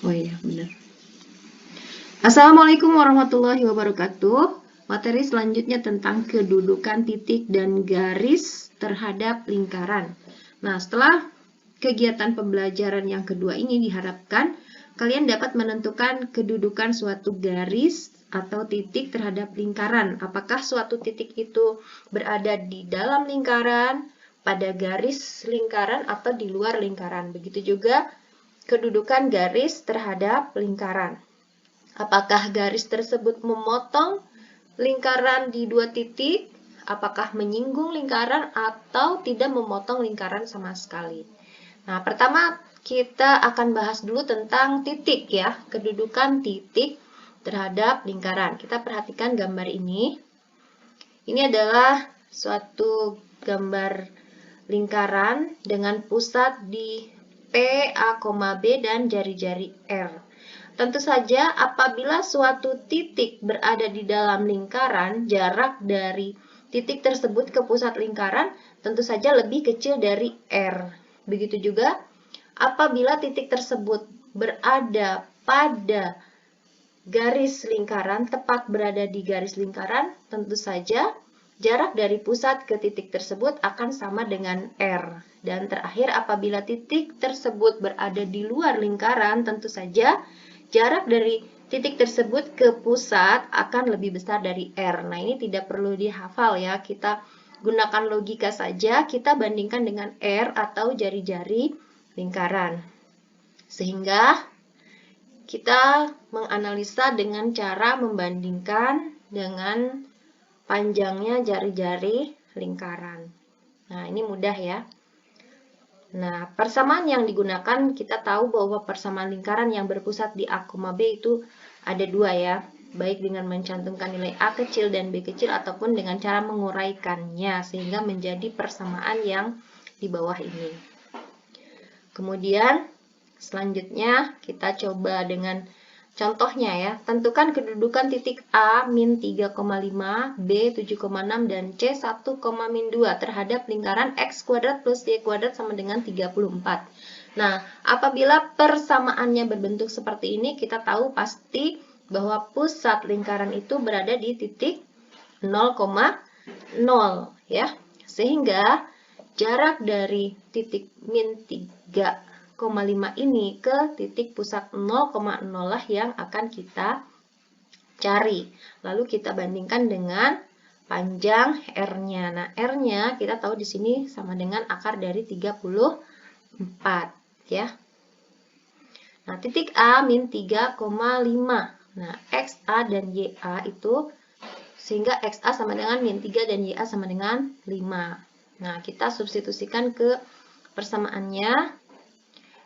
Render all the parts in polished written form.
Oh iya, benar. Assalamualaikum warahmatullahi wabarakatuh. Materi selanjutnya tentang kedudukan titik dan garis terhadap lingkaran. Nah, setelah kegiatan pembelajaran yang kedua ini diharapkan kalian dapat menentukan kedudukan suatu garis atau titik terhadap lingkaran. Apakah suatu titik itu berada di dalam lingkaran, pada garis lingkaran, atau di luar lingkaran. Begitu juga kedudukan garis terhadap lingkaran. Apakah garis tersebut memotong lingkaran di dua titik? Apakah menyinggung lingkaran atau tidak memotong lingkaran sama sekali? Nah, pertama kita akan bahas dulu tentang titik ya, kedudukan titik terhadap lingkaran. Kita perhatikan gambar ini. Ini adalah suatu gambar lingkaran dengan pusat di P, A, B dan jari-jari R. Tentu saja apabila suatu titik berada di dalam lingkaran, jarak dari titik tersebut ke pusat lingkaran tentu saja lebih kecil dari R. Begitu juga apabila titik tersebut berada pada garis lingkaran, tepat berada di garis lingkaran, tentu saja jarak dari pusat ke titik tersebut akan sama dengan R. Dan terakhir, apabila titik tersebut berada di luar lingkaran, tentu saja jarak dari titik tersebut ke pusat akan lebih besar dari R. Nah, ini tidak perlu dihafal ya, kita gunakan logika saja, kita bandingkan dengan R atau jari-jari lingkaran. Sehingga kita menganalisa dengan cara membandingkan dengan panjangnya jari-jari lingkaran. Nah, ini mudah ya. Nah, persamaan yang digunakan, kita tahu bahwa persamaan lingkaran yang berpusat di A, B itu ada dua ya. Baik dengan mencantumkan nilai A kecil dan B kecil ataupun dengan cara menguraikannya sehingga menjadi persamaan yang di bawah ini. Kemudian selanjutnya kita coba dengan contohnya ya. Tentukan kedudukan titik A min 3,5, B 7,6, dan C 1,2 terhadap lingkaran X kuadrat plus Y kuadrat sama dengan 34. Nah, apabila persamaannya berbentuk seperti ini, kita tahu pasti bahwa pusat lingkaran itu berada di titik 0,0 ya. Sehingga jarak dari titik min 3,5 ini ke titik pusat 0,0 lah yang akan kita cari. Lalu kita bandingkan dengan panjang R-nya. Nah, R-nya kita tahu di sini sama dengan akar dari 34 ya. Nah, titik A min 3,5. Nah, XA dan YA itu sehingga XA sama dengan min 3 dan YA sama dengan 5. Nah, kita substitusikan ke persamaannya.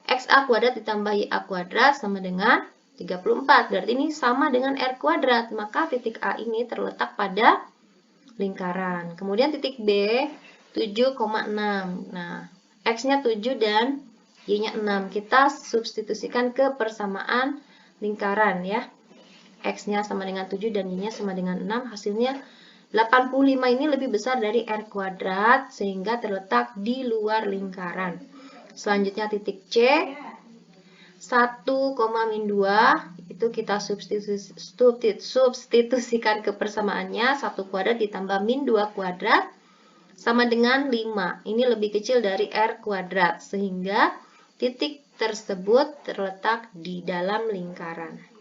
XA kuadrat ditambah YA kuadrat sama dengan 34. Berarti ini sama dengan R kuadrat. Maka titik A ini terletak pada lingkaran. Kemudian titik B 7,6. Nah, X-nya 7 dan Y-nya 6. Kita substitusikan ke persamaan lingkaran ya. X-nya sama dengan 7 dan Y-nya sama dengan 6. Hasilnya 85 ini lebih besar dari R kuadrat sehingga terletak di luar lingkaran. Selanjutnya titik C 1,2 itu kita substitusikan ke persamaannya. 1 kuadrat ditambah min 2 kuadrat sama dengan 5. Ini lebih kecil dari R kuadrat sehingga titik tersebut terletak di dalam lingkaran.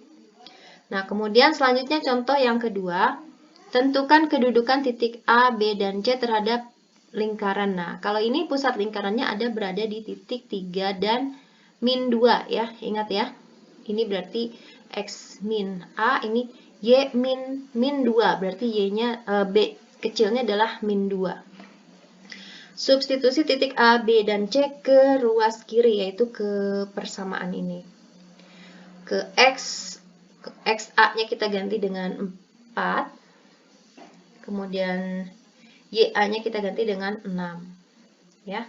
Nah, kemudian selanjutnya contoh yang kedua. Tentukan kedudukan titik A, B, dan C terhadap lingkaran. Nah, kalau ini pusat lingkarannya ada berada di titik 3 dan min 2 ya. Ingat ya. Ini berarti X min A, ini Y min 2. Berarti Y-nya B kecilnya adalah min 2. Substitusi titik A, B, dan C ke ruas kiri, yaitu ke persamaan ini. Ke XA-nya kita ganti dengan 4. Kemudian YA-nya kita ganti dengan 6. Ya.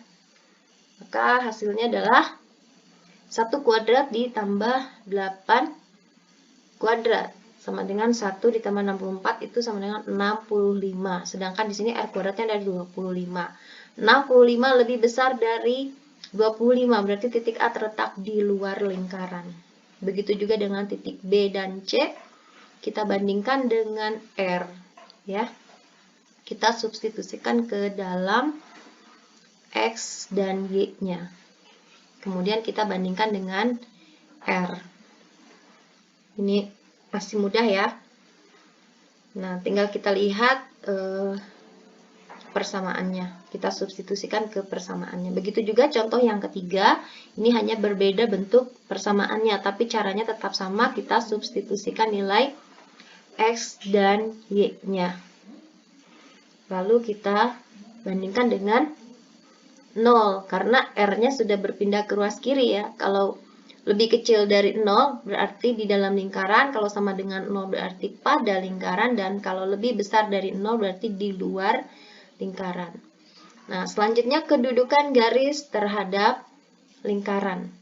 Maka hasilnya adalah 1 kuadrat ditambah 8 kuadrat sama dengan 1 ditambah 64 itu sama dengan 65. Sedangkan di sini R kuadratnya ada 25. 65 lebih besar dari 25, berarti titik A terletak di luar lingkaran. Begitu juga dengan titik B dan C, kita bandingkan dengan R, ya. Kita substitusikan ke dalam X dan Y-nya. Kemudian kita bandingkan dengan R. Ini masih mudah ya. Nah, tinggal kita lihat persamaannya. Kita substitusikan ke persamaannya. Begitu juga contoh yang ketiga. Ini hanya berbeda bentuk persamaannya, tapi caranya tetap sama. Kita substitusikan nilai X dan Y-nya. Lalu kita bandingkan dengan 0, karena R-nya sudah berpindah ke ruas kiri ya. Kalau lebih kecil dari 0 berarti di dalam lingkaran, kalau sama dengan 0 berarti pada lingkaran, dan kalau lebih besar dari 0 berarti di luar lingkaran. Nah, selanjutnya kedudukan garis terhadap lingkaran.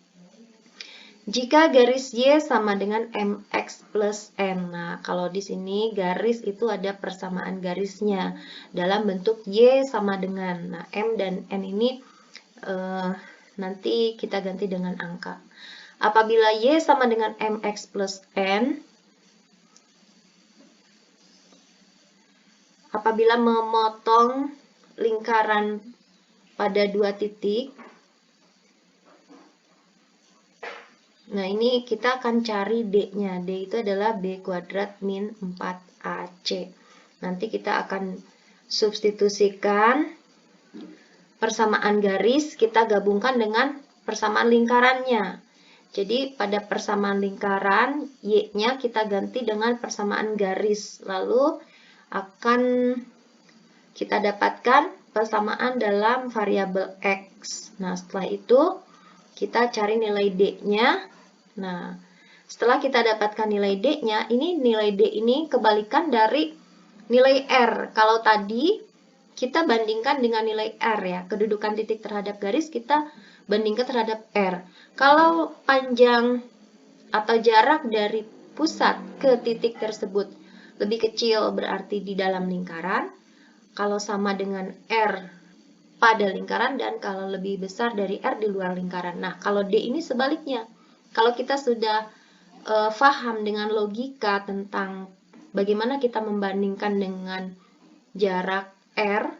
Jika garis Y sama dengan MX plus N. Nah, kalau di sini garis itu ada persamaan garisnya dalam bentuk Y sama dengan. Nah, M dan N ini nanti kita ganti dengan angka. Apabila Y sama dengan MX plus N, apabila memotong lingkaran pada dua titik, nah ini kita akan cari D-nya. D itu adalah B kuadrat min 4AC. Nanti kita akan substitusikan persamaan garis, kita gabungkan dengan persamaan lingkarannya. Jadi pada persamaan lingkaran, Y-nya kita ganti dengan persamaan garis. Lalu akan kita dapatkan persamaan dalam variabel X. Nah, setelah itu kita cari nilai D-nya. Nah, setelah kita dapatkan nilai D-nya, ini nilai D ini kebalikan dari nilai R. Kalau tadi kita bandingkan dengan nilai R ya, kedudukan titik terhadap garis kita bandingkan terhadap R. Kalau panjang atau jarak dari pusat ke titik tersebut lebih kecil berarti di dalam lingkaran, kalau sama dengan R pada lingkaran, dan kalau lebih besar dari R di luar lingkaran. Nah, kalau D ini sebaliknya. Kalau kita sudah paham dengan logika tentang bagaimana kita membandingkan dengan jarak R,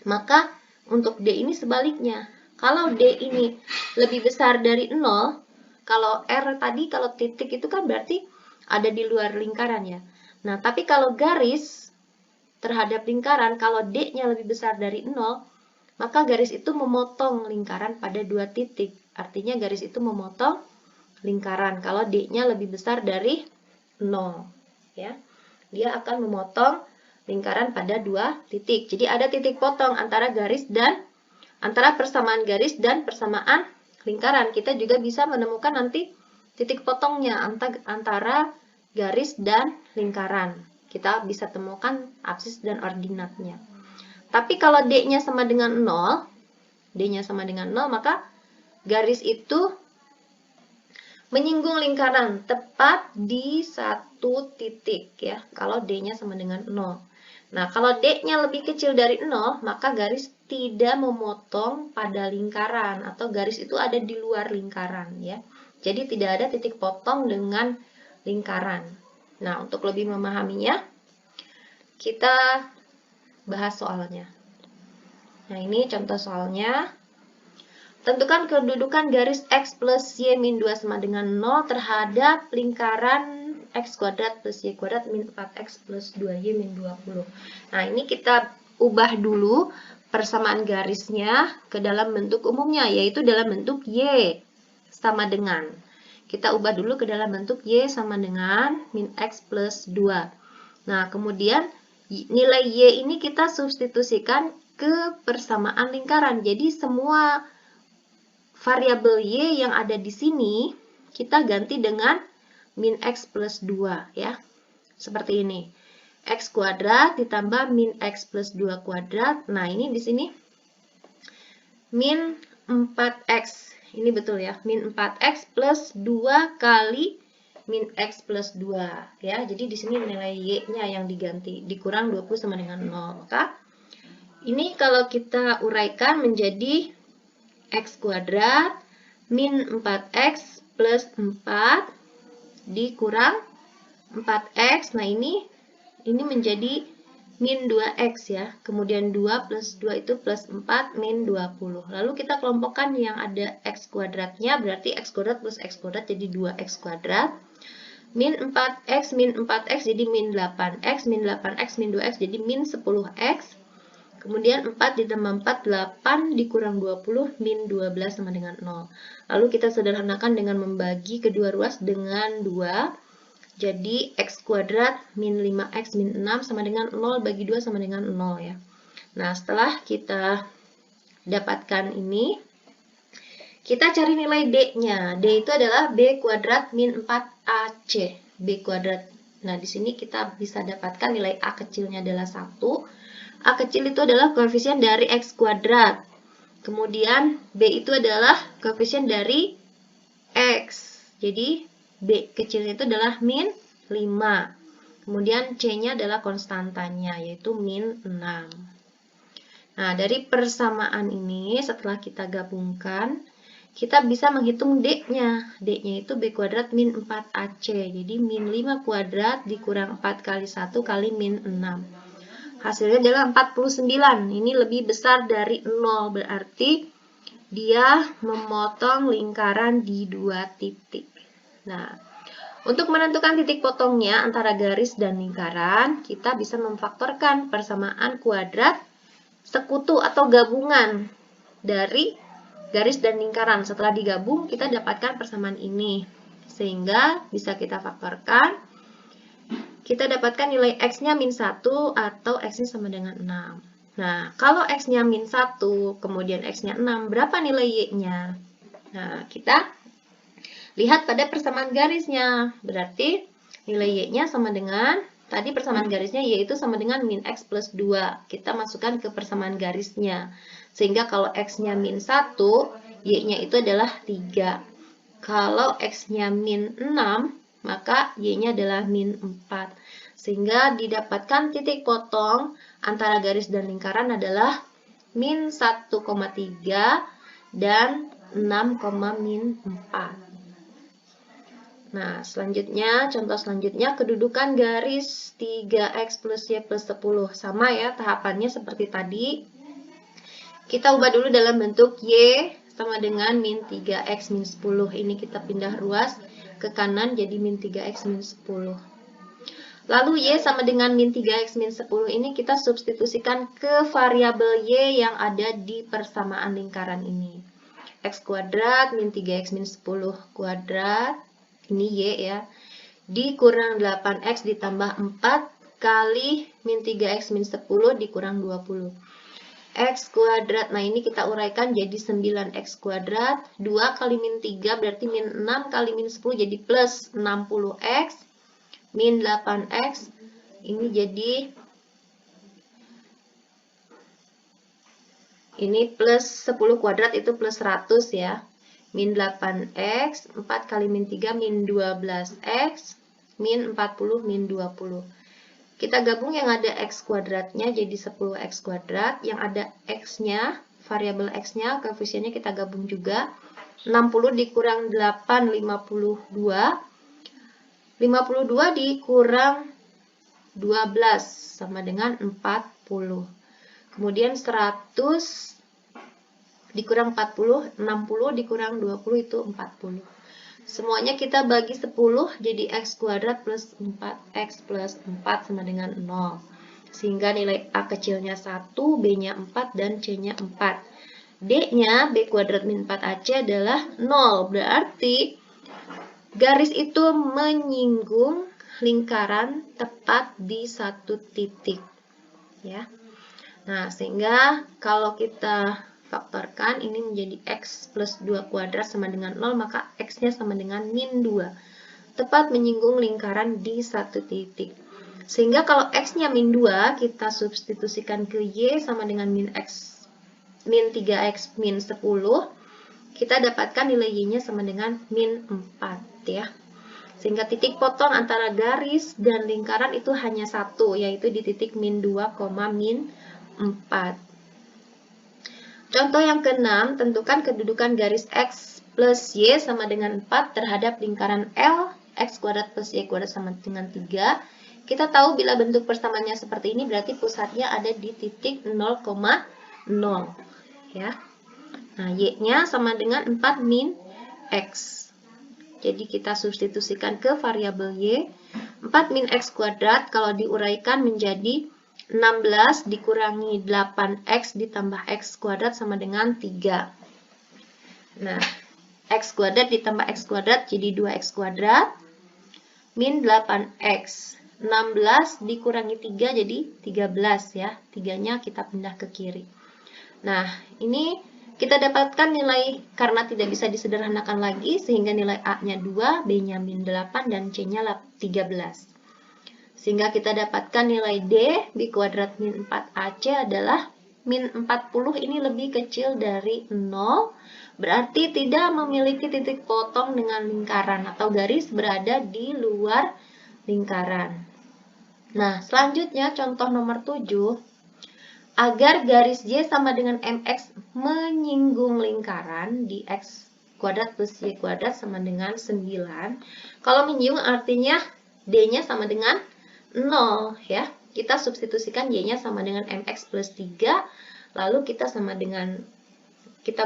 maka untuk D ini sebaliknya. Kalau D ini lebih besar dari 0, kalau R tadi, kalau titik itu kan berarti ada di luar lingkaran ya. Nah, tapi kalau garis terhadap lingkaran, kalau D-nya lebih besar dari 0, maka garis itu memotong lingkaran pada dua titik. Artinya garis itu memotong lingkaran kalau D-nya lebih besar dari 0. Ya. Dia akan memotong lingkaran pada dua titik. Jadi ada titik potong antara garis dan antara persamaan garis dan persamaan lingkaran. Kita juga bisa menemukan nanti titik potongnya antara garis dan lingkaran. Kita bisa temukan absis dan ordinatnya. Tapi kalau D-nya sama dengan 0, D-nya sama dengan 0, maka garis itu menyinggung lingkaran tepat di satu titik ya, kalau D-nya sama dengan 0. Nah, kalau D-nya lebih kecil dari 0, maka garis tidak memotong pada lingkaran atau garis itu ada di luar lingkaran ya. Jadi tidak ada titik potong dengan lingkaran. Nah, untuk lebih memahaminya, kita bahas soalnya. Nah, ini contoh soalnya. Tentukan kedudukan garis X plus Y min 2 sama dengan 0 terhadap lingkaran X kuadrat plus Y kuadrat min 4X plus 2Y min 20. Nah, ini kita ubah dulu persamaan garisnya ke dalam bentuk umumnya, yaitu dalam bentuk Y sama dengan. Kita ubah dulu ke dalam bentuk Y sama dengan min X plus 2. Nah, kemudian nilai Y ini kita substitusikan ke persamaan lingkaran. Jadi semua variabel Y yang ada di sini kita ganti dengan min X plus 2 ya. Seperti ini. X kuadrat ditambah min X plus 2 kuadrat. Nah, ini di sini min 4X. Ini betul ya. Min 4X plus 2 kali min X plus 2 ya. Jadi di sini nilai Y-nya yang diganti. Dikurang 20 sama dengan 0. Maka ini kalau kita uraikan menjadi X kuadrat min 4X plus 4 dikurang 4x. Nah, ini menjadi min 2x ya. Kemudian 2 plus 2 itu plus 4 min 20. Lalu kita kelompokkan yang ada x kuadratnya, berarti x kuadrat plus x kuadrat jadi 2x kuadrat. Min 4x jadi min 8x, min 8x min 2x jadi min 10x. Kemudian 4 ditambah 4, 8 dikurang 20, min 12 sama dengan 0. Lalu kita sederhanakan dengan membagi kedua ruas dengan 2. Jadi x kuadrat min 5x min 6 sama dengan 0 bagi 2 sama dengan 0 ya. Nah, setelah kita dapatkan ini, kita cari nilai D-nya. D itu adalah B kuadrat min 4AC. B kuadrat. Nah, di sini kita bisa dapatkan nilai A kecilnya adalah 1. A kecil itu adalah koefisien dari x kuadrat. Kemudian B itu adalah koefisien dari x. Jadi B kecilnya itu adalah min 5. Kemudian C-nya adalah konstantanya, yaitu min 6. Nah, dari persamaan ini setelah kita gabungkan, kita bisa menghitung D-nya. D-nya itu B kuadrat min 4AC. Jadi min 5 kuadrat dikurang 4 kali 1 kali min 6. Hasilnya adalah 49. Ini lebih besar dari 0, berarti dia memotong lingkaran di 2 titik. Nah, untuk menentukan titik potongnya antara garis dan lingkaran, kita bisa memfaktorkan persamaan kuadrat sekutu atau gabungan dari garis dan lingkaran. Setelah digabung, kita dapatkan persamaan ini. Sehingga bisa kita faktorkan. Kita dapatkan nilai x-nya min 1 atau x-nya sama dengan 6. Nah, kalau x-nya min 1, kemudian x-nya 6, berapa nilai y-nya? Nah, kita lihat pada persamaan garisnya. Berarti nilai y-nya sama dengan, tadi persamaan garisnya y itu sama dengan min x plus 2. Kita masukkan ke persamaan garisnya. Sehingga kalau x-nya min 1, y-nya itu adalah 3. Kalau x-nya min 6, maka y-nya adalah min 4. Sehingga didapatkan titik potong antara garis dan lingkaran adalah min 1,3 dan 6, min 4. Nah, selanjutnya, contoh selanjutnya, kedudukan garis 3x plus y plus 10. Sama ya, tahapannya seperti tadi. Kita ubah dulu dalam bentuk y sama dengan min 3x min 10. Ini kita pindah ruas ke kanan jadi min 3x min 10. Lalu y sama dengan min 3x min 10 ini kita substitusikan ke variabel y yang ada di persamaan lingkaran ini. X kuadrat min 3x min 10 kuadrat, ini y ya, dikurang 8x ditambah 4 kali min 3x min 10 dikurang 20. X kuadrat, nah ini kita uraikan jadi 9x kuadrat, 2 kali min 3 berarti min 6 kali min 10 jadi plus 60x, min 8x, ini jadi, ini plus 10 kuadrat itu plus 100 ya, min 8x, 4 kali min 3 min 12x, min 40 min 20. Kita gabung yang ada x kuadratnya jadi 10x kuadrat, yang ada x-nya, variabel x-nya, koefisiennya kita gabung juga, 60 dikurang 8, 52, 52 dikurang 12 sama dengan 40. Kemudian 100 dikurang 40, 60 dikurang 20 itu 40. Semuanya kita bagi 10 jadi x kuadrat plus 4x plus 4 sama dengan 0. Sehingga nilai A kecilnya 1, B-nya 4, dan C-nya 4. D-nya B kuadrat min 4AC adalah 0. Berarti garis itu menyinggung lingkaran tepat di satu titik. Ya. Nah, sehingga kalau kita faktorkan ini menjadi x plus 2 kuadrat sama dengan 0, maka x-nya sama dengan min 2. Tepat menyinggung lingkaran di satu titik. Sehingga kalau x-nya min 2, kita substitusikan ke y sama dengan min 3x min 10. Kita dapatkan nilai y-nya sama dengan min 4 ya. Sehingga titik potong antara garis dan lingkaran itu hanya satu, yaitu di titik min 2, min 4. Contoh yang ke-6, tentukan kedudukan garis X plus Y sama dengan 4 terhadap lingkaran L, X kuadrat plus Y kuadrat sama dengan 3. Kita tahu bila bentuk persamaannya seperti ini berarti pusatnya ada di titik 0,0 ya. Nah, Y-nya sama dengan 4 min X. Jadi kita substitusikan ke variabel Y. 4 min X kuadrat kalau diuraikan menjadi 16 dikurangi 8X ditambah X kuadrat sama dengan 3. Nah, X kuadrat ditambah X kuadrat jadi 2X kuadrat min 8X. 16 dikurangi 3 jadi 13 ya. 3-nya kita pindah ke kiri. Nah, ini kita dapatkan nilai karena tidak bisa disederhanakan lagi sehingga nilai A-nya 2, B-nya min 8 dan C-nya 13. Sehingga kita dapatkan nilai D, B kuadrat min 4AC adalah min 40 ini lebih kecil dari 0, berarti tidak memiliki titik potong dengan lingkaran atau garis berada di luar lingkaran. Nah, selanjutnya contoh nomor 7. Agar garis Y sama dengan MX menyinggung lingkaran di X kuadrat plus Y kuadrat sama dengan 9. Kalau menyinggung artinya D-nya sama dengan 0 ya. Kita substitusikan Y-nya sama dengan MX plus 3, lalu kita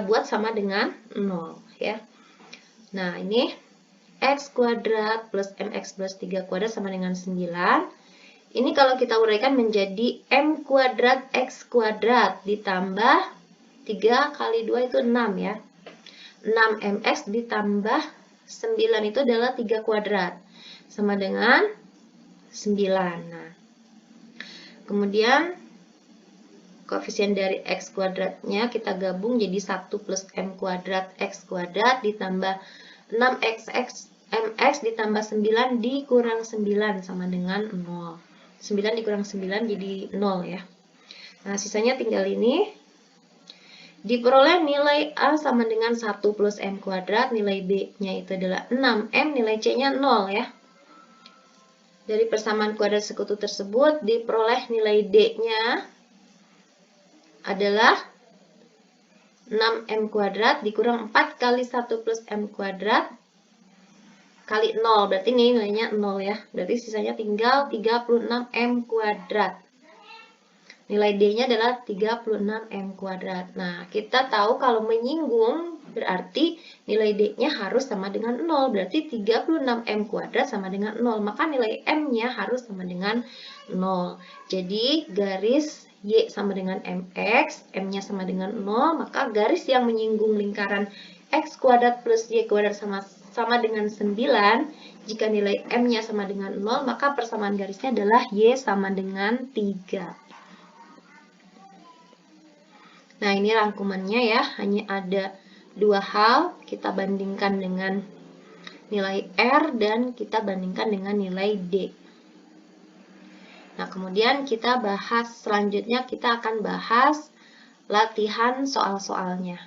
buat sama dengan 0 ya. Nah, ini X kuadrat plus MX plus 3 kuadrat sama dengan 9. Ini kalau kita uraikan menjadi M kuadrat X kuadrat ditambah 3 kali 2 itu 6 ya. 6MX ditambah 9 itu adalah 3 kuadrat. Sama dengan 9. Nah, kemudian koefisien dari X kuadratnya kita gabung jadi 1 plus M kuadrat X kuadrat ditambah 6XX MX ditambah 9 dikurang 9 sama dengan 0. 9 dikurang 9 jadi 0 ya. Nah, sisanya tinggal ini. Diperoleh nilai A sama dengan 1 plus M kuadrat, nilai B-nya itu adalah 6M, nilai C-nya 0 ya. Dari persamaan kuadrat sekutu tersebut, diperoleh nilai D-nya adalah 6M kuadrat dikurang 4 kali 1 plus M kuadrat kali 0, berarti ini nilainya 0 ya. Berarti sisanya tinggal 36M kuadrat. Nilai D-nya adalah 36M kuadrat. Nah, kita tahu kalau menyinggung berarti nilai D-nya harus sama dengan 0. Berarti 36M kuadrat sama dengan 0. Maka nilai M-nya harus sama dengan 0. Jadi garis Y sama dengan MX, M-nya sama dengan 0. Maka garis yang menyinggung lingkaran X kuadrat plus Y kuadrat sama dengan 9, jika nilai M-nya sama dengan 0, maka persamaan garisnya adalah Y sama dengan 3. Nah, ini rangkumannya ya, hanya ada 2 hal, kita bandingkan dengan nilai R dan kita bandingkan dengan nilai D. Nah, kemudian kita bahas selanjutnya, kita akan bahas latihan soal-soalnya.